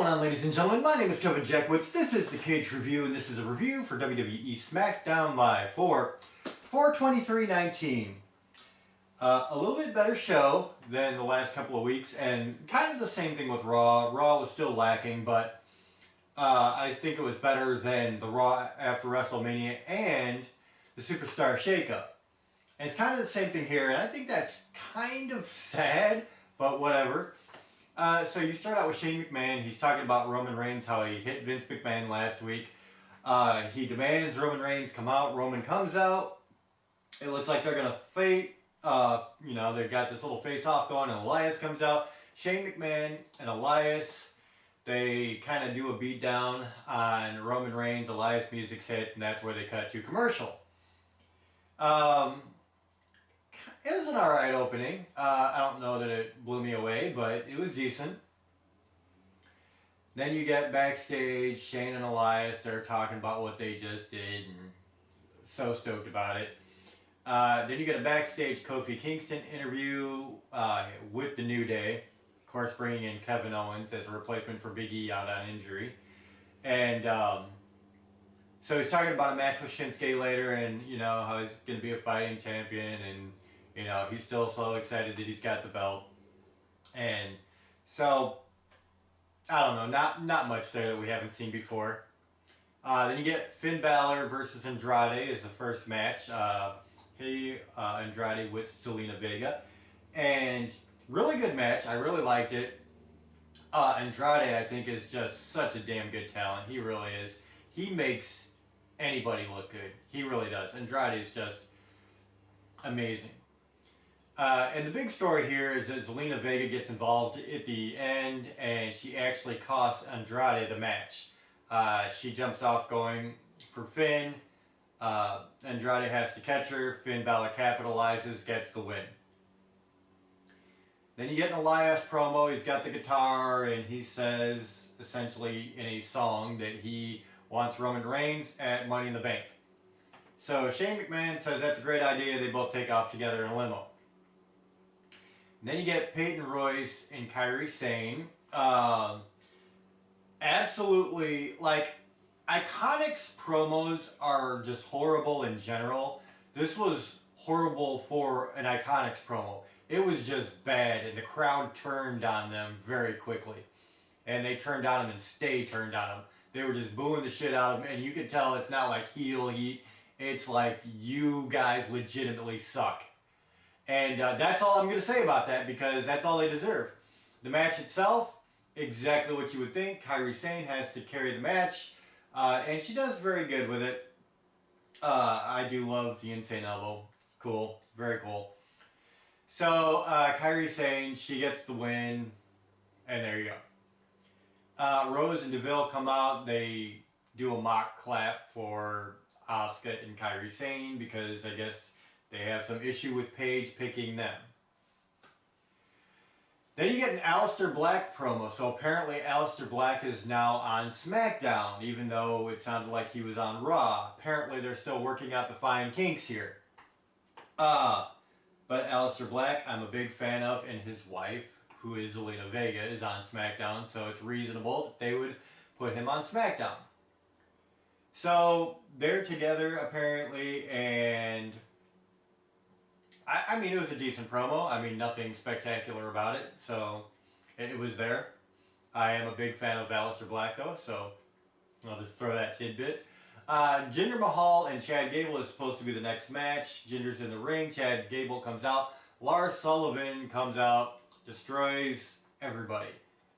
going on, ladies and gentlemen? My name is Kevin Jackwitz. This is the Kaged Review, and this is a review for WWE SmackDown Live for 4/23/19. A little bit better show than the last couple of weeks, and kind of the same thing with Raw. Raw was still lacking, but I think it was better than the Raw after WrestleMania and the Superstar Shakeup. And it's kind of the same thing here, and I think that's kind of sad, but whatever. So you start out with Shane McMahon. He's talking about Roman Reigns, how he hit Vince McMahon last week. He demands Roman Reigns come out. Roman comes out. It looks like they're going to fight. They've got this little face-off going, and Elias comes out. Shane McMahon and Elias, they kind of do a beatdown on Roman Reigns. Elias music's hit, and that's where they cut to commercial. It was an alright opening. I don't know that it blew me away, but it was decent. Then you get backstage, Shane and Elias, they're talking about what they just did, and so stoked about it. Then you get a backstage Kofi Kingston interview with the New Day. Of course, bringing in Kevin Owens as a replacement for Big E out on injury. And so he's talking about a match with Shinsuke later, and how he's going to be a fighting champion, and he's still so excited that he's got the belt. And so, I don't know, not much there that we haven't seen before. Then you get Finn Balor versus Andrade is the first match. Andrade with Zelina Vega. And really good match. I really liked it. Andrade, I think, is just such a damn good talent. He really is. He makes anybody look good. He really does. Andrade is just amazing. And the big story here is that Zelina Vega gets involved at the end, and she actually costs Andrade the match. She jumps off going for Finn. Andrade has to catch her. Finn Balor capitalizes, gets the win. Then you get an Elias promo. He's got the guitar, and he says, essentially in a song, that he wants Roman Reigns at Money in the Bank. So Shane McMahon says that's a great idea. They both take off together in a limo. And then you get Peyton Royce and Kairi Sane. Absolutely, Iconics promos are just horrible in general. This was horrible for an Iconics promo. It was just bad, and the crowd turned on them very quickly. And they turned on them and turned on them. They were just booing the shit out of them, and you could tell it's not like heel heat. It's like, you guys legitimately suck. And that's all I'm going to say about that, because that's all they deserve. The match itself, exactly what you would think. Kairi Sane has to carry the match, and she does very good with it. I do love the Insane Elbow. It's cool. Very cool. So, Kairi Sane, she gets the win, and there you go. Rose and Deville come out. They do a mock clap for Asuka and Kairi Sane, because I guess they have some issue with Paige picking them. Then you get an Aleister Black promo. So apparently Aleister Black is now on SmackDown, even though it sounded like he was on Raw. Apparently they're still working out the fine kinks here. But Aleister Black, I'm a big fan of, and his wife, who is Zelina Vega, is on SmackDown, so it's reasonable that they would put him on SmackDown. So they're together apparently, and I mean, it was a decent promo. I mean, nothing spectacular about it, so it was there. I am a big fan of Aleister Black, though, so I'll just throw that tidbit. Jinder Mahal and Chad Gable is supposed to be the next match. Jinder's in the ring. Chad Gable comes out. Lars Sullivan comes out, destroys everybody.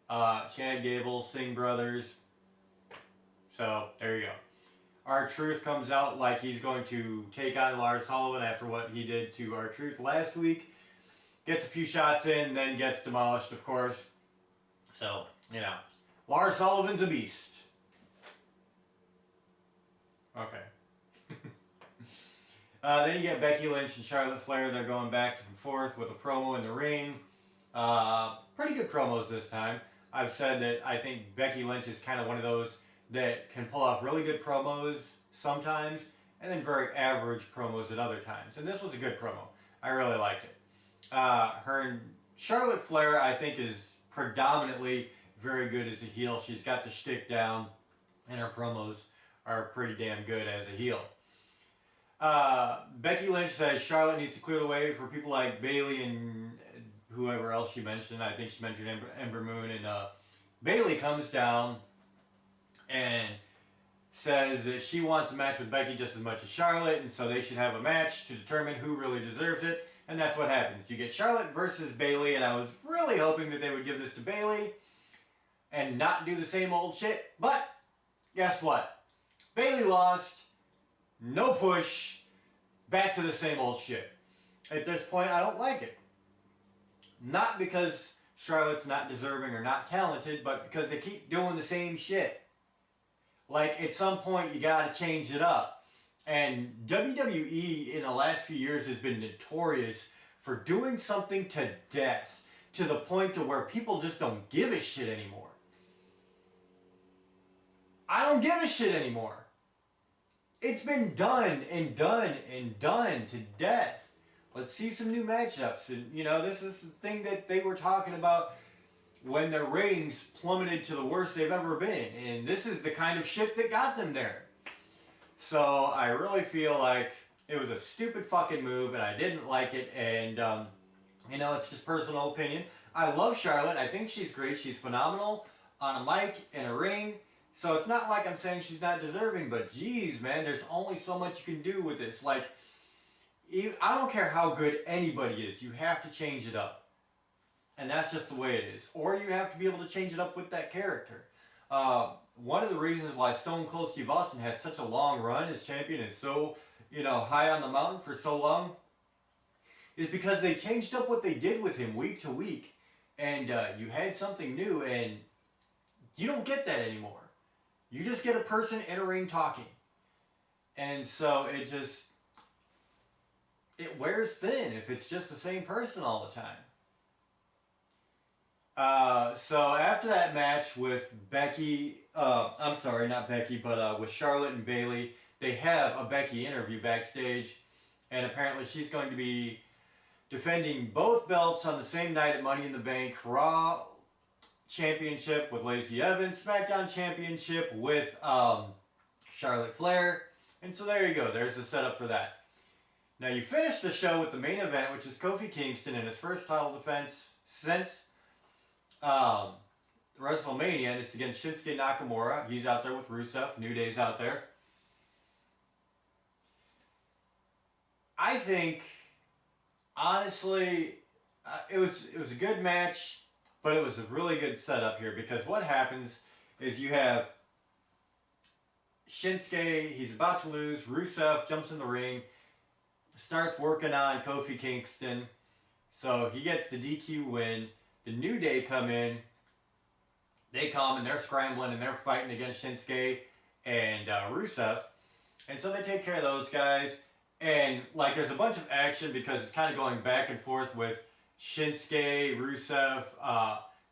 Chad Gable, Singh Brothers. So, there you go. R-Truth comes out like he's going to take on Lars Sullivan after what he did to R-Truth last week. Gets a few shots in, then gets demolished, of course. So, Lars Sullivan's a beast. Okay. Then you get Becky Lynch and Charlotte Flair. They're going back and forth with a promo in the ring. Pretty good promos this time. I've said that I think Becky Lynch is kind of one of those that can pull off really good promos sometimes, and then very average promos at other times. And this was a good promo. I really liked it. Her and Charlotte Flair, I think, is predominantly very good as a heel. She's got the shtick down, and her promos are pretty damn good as a heel. Becky Lynch says Charlotte needs to clear the way for people like Bayley and whoever else she mentioned. I think she mentioned Ember Moon. And Bayley comes down and says that she wants a match with Becky just as much as Charlotte, and so they should have a match to determine who really deserves it. And that's what happens. You get Charlotte versus Bayley, and I was really hoping that they would give this to Bayley and not do the same old shit. But guess what? Bayley lost. No push. Back to the same old shit. At this point, I don't like it. Not because Charlotte's not deserving or not talented, but because they keep doing the same shit. Like, at some point, you gotta change it up. And WWE in the last few years has been notorious for doing something to death, to the point to where people just don't give a shit anymore. I don't give a shit anymore. It's been done and done and done to death. Let's see some new matchups. And, you know, this is the thing that they were talking about when their ratings plummeted to the worst they've ever been. And this is the kind of shit that got them there. So I really feel like it was a stupid fucking move and I didn't like it. And, you know, it's just personal opinion. I love Charlotte. I think she's great. She's phenomenal on a mic, in a ring. So it's not like I'm saying she's not deserving, but geez, man, there's only so much you can do with this. Like, I don't care how good anybody is. You have to change it up. And that's just the way it is. Or you have to be able to change it up with that character. One of the reasons why Stone Cold Steve Austin had such a long run as champion and so, you know, high on the mountain for so long is because they changed up what they did with him week to week. And you had something new, and you don't get that anymore. You just get a person in a ring talking. And so it wears thin if it's just the same person all the time. So after that match with Becky, I'm sorry, not Becky, but with Charlotte and Bayley, they have a Becky interview backstage, and apparently she's going to be defending both belts on the same night at Money in the Bank. Raw Championship with Lacey Evans, SmackDown Championship with Charlotte Flair, and so there you go, there's the setup for that. Now you finish the show with the main event, which is Kofi Kingston in his first title defense since WrestleMania, and it's against Shinsuke Nakamura. He's out there with Rusev. New Day's out there. I think, honestly, it was a good match, but it was a really good setup here, because what happens is you have Shinsuke, he's about to lose, Rusev jumps in the ring, starts working on Kofi Kingston, so he gets the DQ win. The New Day come in, they come and they're scrambling and they're fighting against Shinsuke and Rusev, and so they take care of those guys, and like there's a bunch of action because it's kind of going back and forth with Shinsuke, Rusev,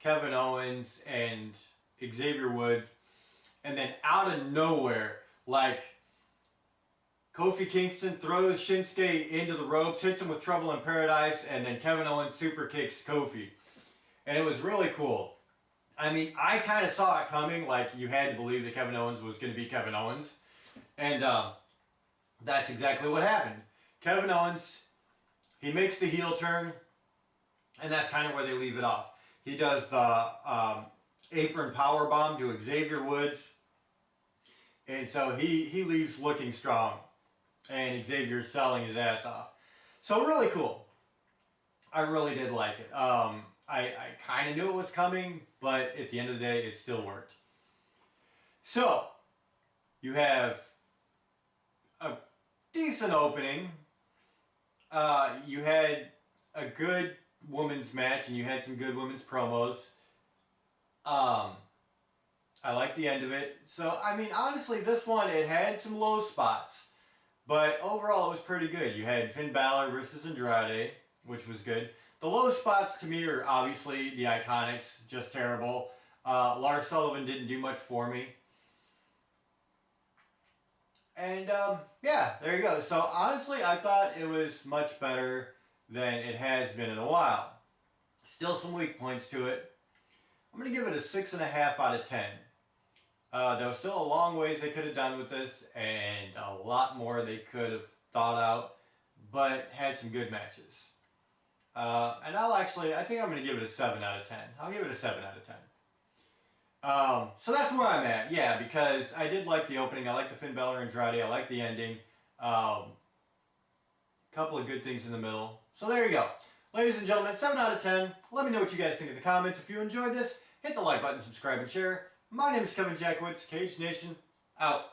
Kevin Owens, and Xavier Woods, and then out of nowhere, like, Kofi Kingston throws Shinsuke into the ropes, hits him with Trouble in Paradise, and then Kevin Owens super kicks Kofi. And it was really cool. I mean, I kind of saw it coming, like you had to believe that Kevin Owens was going to be Kevin Owens. And that's exactly what happened. Kevin Owens, he makes the heel turn, and that's kind of where they leave it off. He does the apron powerbomb to Xavier Woods, and so he leaves looking strong, and Xavier's selling his ass off. So really cool. I really did like it. I kind of knew it was coming, but at the end of the day, it still worked. So, you have a decent opening. You had a good women's match, and you had some good women's promos. I liked the end of it. So, I mean, honestly, this one, it had some low spots. But overall, it was pretty good. You had Finn Balor versus Andrade, which was good. The low spots to me are obviously the Iconics, just terrible. Lars Sullivan didn't do much for me. And yeah, there you go. So honestly, I thought it was much better than it has been in a while. Still some weak points to it. I'm going to give it a 6.5 out of 10. There was still a long ways they could have done with this, and a lot more they could have thought out, but had some good matches. And I think I'm going to give it a 7 out of 10. I'll give it a 7 out of 10. So that's where I'm at, yeah, because I did like the opening. I like the Finn Balor Andrade. I like the ending. Couple of good things in the middle. So there you go. Ladies and gentlemen, 7 out of 10. Let me know what you guys think in the comments. If you enjoyed this, hit the like button, subscribe, and share. My name is Kevin Jackowitz, Kaged Nation, out.